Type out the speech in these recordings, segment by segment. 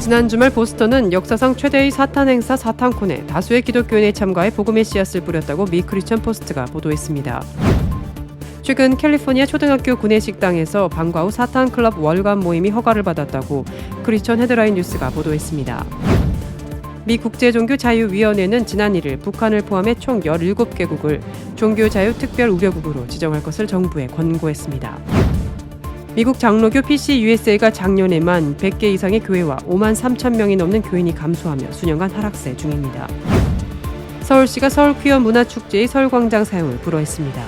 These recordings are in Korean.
지난 주말 보스턴은 역사상 최대의 사탄 행사 사탄콘에 다수의 기독교인이 참가해 복음의 씨앗을 뿌렸다고 미 크리스천 포스트가 보도했습니다. 최근 캘리포니아 초등학교 구내식당에서 방과 후 사탄 클럽 월간 모임이 허가를 받았다고 크리스천 헤드라인 뉴스가 보도했습니다. 미 국제종교자유위원회는 지난 1일 북한을 포함해 총 17개국을 종교자유 특별우려국으로 지정할 것을 정부에 권고했습니다. 미국 장로교 PCUSA가 작년에만 100개 이상의 교회와 5만 3천 명이 넘는 교인이 감소하며 수년간 하락세 중입니다. 서울시가 서울 퀴어 문화축제의 서울광장 사용을 불허했습니다.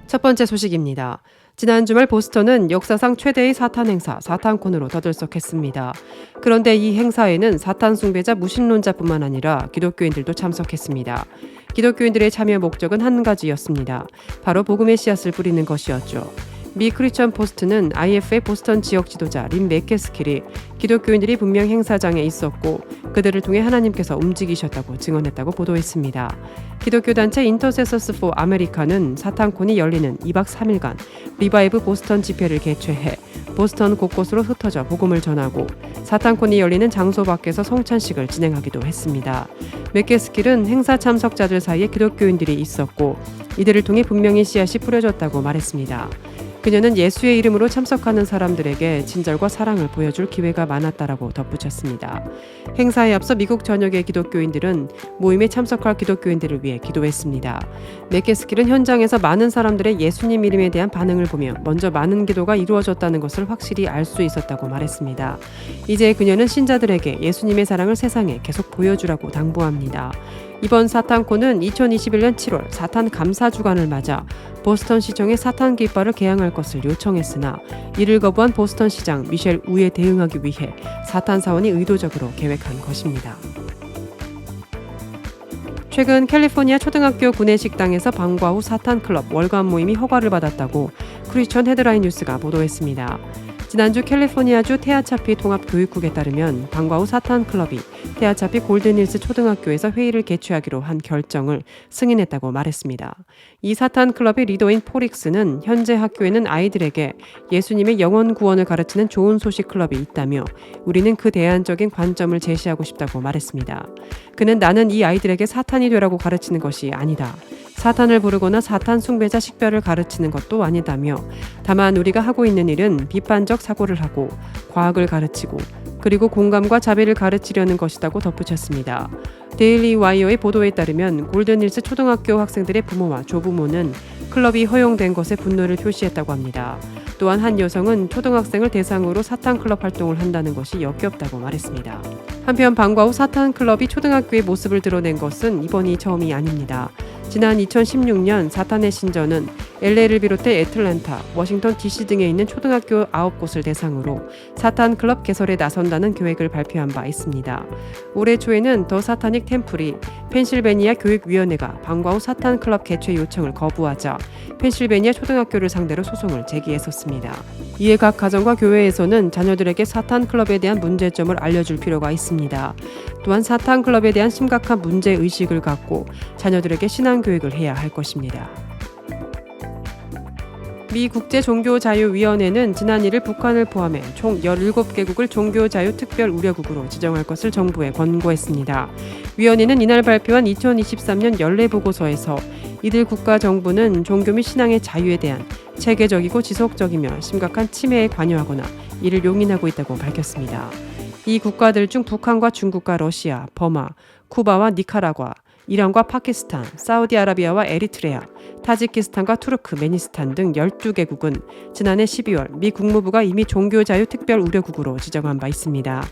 첫 번째 소식입니다. 지난 주말 보스턴은 역사상 최대의 사탄 행사 사탄콘으로 더들썩했습니다. 그런데 이 행사에는 사탄 숭배자 무신론자뿐만 아니라 기독교인들도 참석했습니다. 기독교인들의 참여 목적은 한 가지였습니다. 바로 복음의 씨앗을 뿌리는 것이었죠. 미 크리스천 포스트는 IF의 보스턴 지역 지도자 린 맥케스킬이 기독교인들이 분명 행사장에 있었고 그들을 통해 하나님께서 움직이셨다고 증언했다고 보도했습니다. 기독교 단체 인터세서스 포 아메리카는 사탄콘이 열리는 2박 3일간 리바이브 보스턴 집회를 개최해 보스턴 곳곳으로 흩어져 복음을 전하고 사탄콘이 열리는 장소 밖에서 성찬식을 진행하기도 했습니다. 맥케스킬은 행사 참석자들 사이에 기독교인들이 있었고 이들을 통해 분명히 씨앗이 뿌려졌다고 말했습니다. 그녀는 예수의 이름으로 참석하는 사람들에게 친절과 사랑을 보여줄 기회가 많았다라고 덧붙였습니다. 행사에 앞서 미국 전역의 기독교인들은 모임에 참석할 기독교인들을 위해 기도했습니다. 맥케스킬은 현장에서 많은 사람들의 예수님 이름에 대한 반응을 보며 먼저 많은 기도가 이루어졌다는 것을 확실히 알 수 있었다고 말했습니다. 이제 그녀는 신자들에게 예수님의 사랑을 세상에 계속 보여주라고 당부합니다. 이번 사탄콘은 2021년 7월 사탄 감사 주간을 맞아 보스턴 시청에 사탄 깃발을 개항할 것을 요청했으나 이를 거부한 보스턴 시장 미셸 우에 대응하기 위해 사탄 사원이 의도적으로 계획한 것입니다. 최근 캘리포니아 초등학교 구내식당에서 방과 후 사탄 클럽 월간 모임이 허가를 받았다고 크리스천 헤드라인 뉴스가 보도했습니다. 지난주 캘리포니아주 테아차피 통합교육국에 따르면 방과 후 사탄 클럽이 테아차피 골든힐스 초등학교에서 회의를 개최하기로 한 결정을 승인했다고 말했습니다. 이 사탄 클럽의 리더인 포릭스는 현재 학교에는 아이들에게 예수님의 영원 구원을 가르치는 좋은 소식 클럽이 있다며 우리는 그 대안적인 관점을 제시하고 싶다고 말했습니다. 그는 나는 이 아이들에게 사탄이 되라고 가르치는 것이 아니다. 사탄을 부르거나 사탄 숭배자 식별을 가르치는 것도 아니다며 다만 우리가 하고 있는 일은 비판적 사고를 하고 과학을 가르치고 그리고 공감과 자비를 가르치려는 것이라고 덧붙였습니다. 데일리 와이어의 보도에 따르면 골든힐스 초등학교 학생들의 부모와 조부모는 클럽이 허용된 것에 분노를 표시했다고 합니다. 또한 한 여성은 초등학생을 대상으로 사탄 클럽 활동을 한다는 것이 역겹다고 말했습니다. 한편 방과 후 사탄 클럽이 초등학교의 모습을 드러낸 것은 이번이 처음이 아닙니다. 지난 2016년 사탄의 신전은 LA를 비롯해 애틀랜타, 워싱턴 DC 등에 있는 초등학교 9곳을 대상으로 사탄 클럽 개설에 나선다는 계획을 발표한 바 있습니다. 올해 초에는 더 사타닉 템플이 펜실베니아 교육위원회가 방과 후 사탄 클럽 개최 요청을 거부하자 펜실베니아 초등학교를 상대로 소송을 제기했었습니다. 이에 각 가정과 교회에서는 자녀들에게 사탄 클럽에 대한 문제점을 알려줄 필요가 있습니다. 또한 사탄 클럽에 대한 심각한 문제 의식을 갖고 자녀들에게 신앙 교육을 해야 할 것입니다. 미 국제종교자유위원회는 지난 1일 북한을 포함해 총 17개국을 종교자유 특별우려국으로 지정할 것을 정부에 권고했습니다. 위원회는 이날 발표한 2023년 연례보고서에서 이들 국가 정부는 종교 및 신앙의 자유에 대한 체계적이고 지속적이며 심각한 침해에 관여하거나 이를 용인하고 있다고 밝혔습니다. 이 국가들 중 북한과 중국과 러시아, 버마, 쿠바와 니카라과, 이란과 파키스탄, 사우디아라비아와 에리트레아, 타지키스탄과 투르크메니스탄 등 12개국은 지난해 12월 미 국무부가 이미 종교자유 특별우려국으로 지정한 바 있습니다.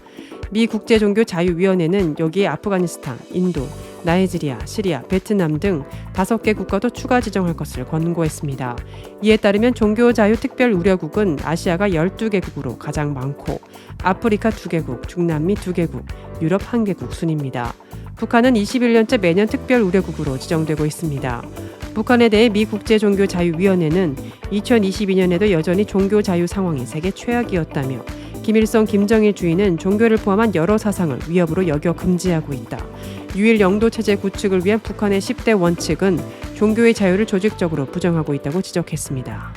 미 국제종교자유위원회는 여기에 아프가니스탄, 인도, 나이지리아, 시리아, 베트남 등 5개 국가도 추가 지정할 것을 권고했습니다. 이에 따르면 종교자유 특별우려국은 아시아가 12개국으로 가장 많고 아프리카 2개국, 중남미 2개국, 유럽 1개국 순입니다. 북한은 21년째 매년 특별우려국으로 지정되고 있습니다. 북한에 대해 미 국제종교자유위원회는 2022년에도 여전히 종교자유 상황이 세계 최악이었다며 김일성, 김정일 주의는 종교를 포함한 여러 사상을 위협으로 여겨 금지하고 있다. 유일 영도 체제 구축을 위한 북한의 10대 원칙은 종교의 자유를 조직적으로 부정하고 있다고 지적했습니다.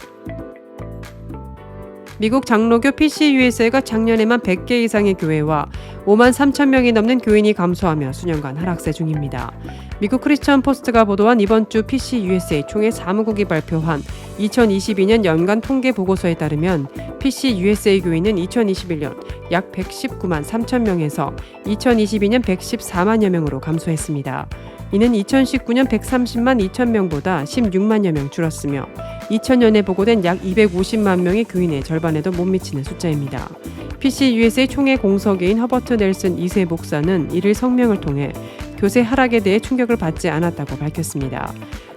미국 장로교 PCUSA가 작년에만 100개 이상의 교회와 5만 3천 명이 넘는 교인이 감소하며 수년간 하락세 중입니다. 미국 크리스천 포스트가 보도한 이번 주 PCUSA 총회 사무국이 발표한 2022년 연간 통계 보고서에 따르면 PCUSA 교인은 2021년 약 119만 3천 명에서 2022년 114만여 명으로 감소했습니다. 이는 2019년 130만 2천 명보다 16만여 명 줄었으며 2000년에 보고된 약 250만 명의 교인의 절반에도 못 미치는 숫자입니다. PCUSA 총회 공석인 허버트 넬슨 2세 목사는 이를 성명을 통해 교세 하락에 대해 충격을 받지 않았다고 밝혔습니다.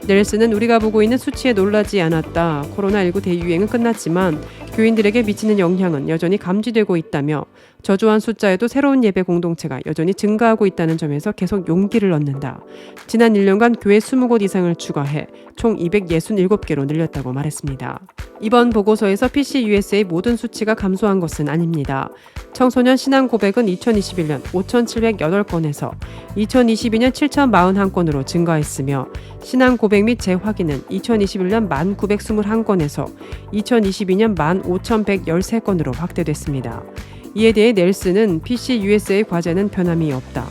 넬슨은 우리가 보고 있는 수치에 놀라지 않았다. 코로나19 대유행은 끝났지만 교인들에게 미치는 영향은 여전히 감지되고 있다며 저조한 숫자에도 새로운 예배 공동체가 여전히 증가하고 있다는 점에서 계속 용기를 얻는다. 지난 1년간 교회 20곳 이상을 추가해 총 267개로 늘렸다고 말했습니다. 이번 보고서에서 PCUSA의 모든 수치가 감소한 것은 아닙니다. 청소년 신앙 고백은 2021년 5,708건에서 2022년 7,041건으로 증가했으며 신앙 고백 및 재확인은 2021년 1,921건에서 2022년 15,113건으로 확대됐습니다. 이에 대해 넬슨은 PCUSA의 과제는 변함이 없다.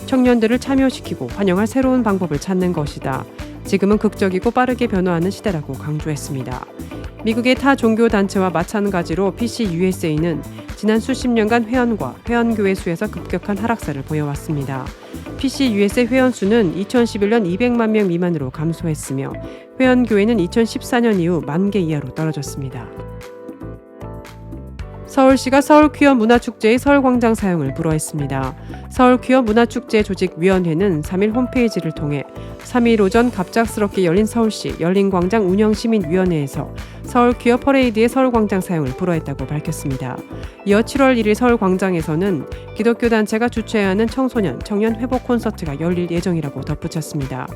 청년들을 참여시키고 환영할 새로운 방법을 찾는 것이다. 지금은 극적이고 빠르게 변화하는 시대라고 강조했습니다. 미국의 타 종교단체와 마찬가지로 PCUSA는 지난 수십 년간 회원과 회원교회 수에서 급격한 하락세를 보여왔습니다. PCUSA 회원 수는 2011년 200만 명 미만으로 감소했으며 회원교회는 2014년 이후 10,000개 이하로 떨어졌습니다. 서울시가 서울 퀴어 문화축제의 서울광장 사용을 불허했습니다. 서울 퀴어 문화축제 조직위원회는 3일 홈페이지를 통해 3일 오전 갑작스럽게 열린 서울시 열린광장 운영시민위원회에서 서울 퀴어 퍼레이드의 서울광장 사용을 불허했다고 밝혔습니다. 이어 7월 1일 서울광장에서는 기독교 단체가 주최하는 청소년, 청년 회복 콘서트가 열릴 예정이라고 덧붙였습니다.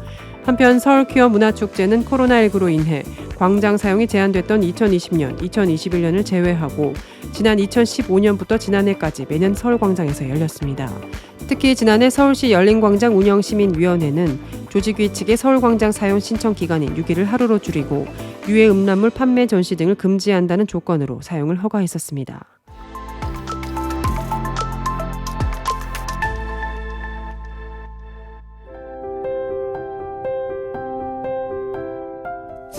한편 서울 퀴어 문화축제는 코로나19로 인해 광장 사용이 제한됐던 2020년, 2021년을 제외하고 지난 2015년부터 지난해까지 매년 서울광장에서 열렸습니다. 특히 지난해 서울시 열린광장 운영시민위원회는 조직위 측의 서울광장 사용 신청 기간인 6일을 하루로 줄이고 유해 음란물 판매 전시 등을 금지한다는 조건으로 사용을 허가했었습니다.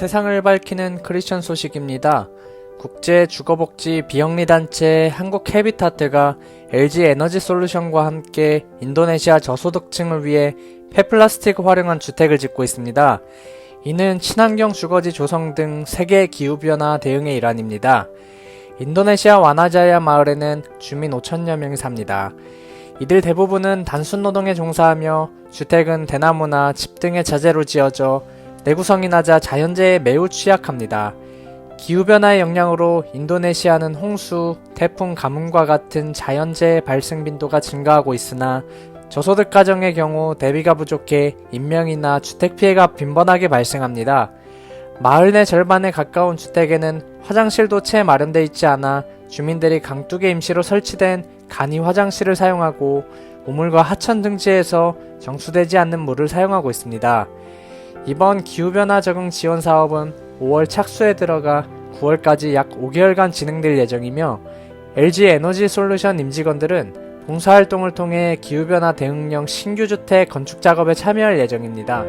세상을 밝히는 크리스천 소식입니다. 국제주거복지 비영리단체 한국해비타트가 LG 에너지솔루션과 함께 인도네시아 저소득층을 위해 폐플라스틱 활용한 주택을 짓고 있습니다. 이는 친환경 주거지 조성 등 세계 기후변화 대응의 일환입니다. 인도네시아 와나자야 마을에는 주민 5,000여 명이 삽니다. 이들 대부분은 단순 노동에 종사하며 주택은 대나무나 집 등의 자재로 지어져 내구성이 낮아 자연재해에 매우 취약합니다. 기후변화의 영향으로 인도네시아는 홍수, 태풍, 가뭄과 같은 자연재해 발생 빈도가 증가하고 있으나 저소득 가정의 경우 대비가 부족해 인명이나 주택 피해가 빈번하게 발생합니다. 마을 내 절반에 가까운 주택에는 화장실도 채 마련돼 있지 않아 주민들이 강둑에 임시로 설치된 간이 화장실을 사용하고 우물과 하천 등지에서 정수되지 않는 물을 사용하고 있습니다. 이번 기후변화 적응 지원 사업은 5월 착수에 들어가 9월까지 약 5개월간 진행될 예정이며 LG 에너지 솔루션 임직원들은 봉사활동을 통해 기후변화 대응형 신규 주택 건축 작업에 참여할 예정입니다.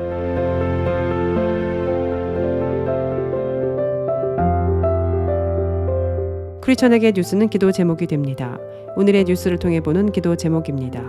크리스천에게 뉴스는 기도 제목이 됩니다. 오늘의 뉴스를 통해 보는 기도 제목입니다.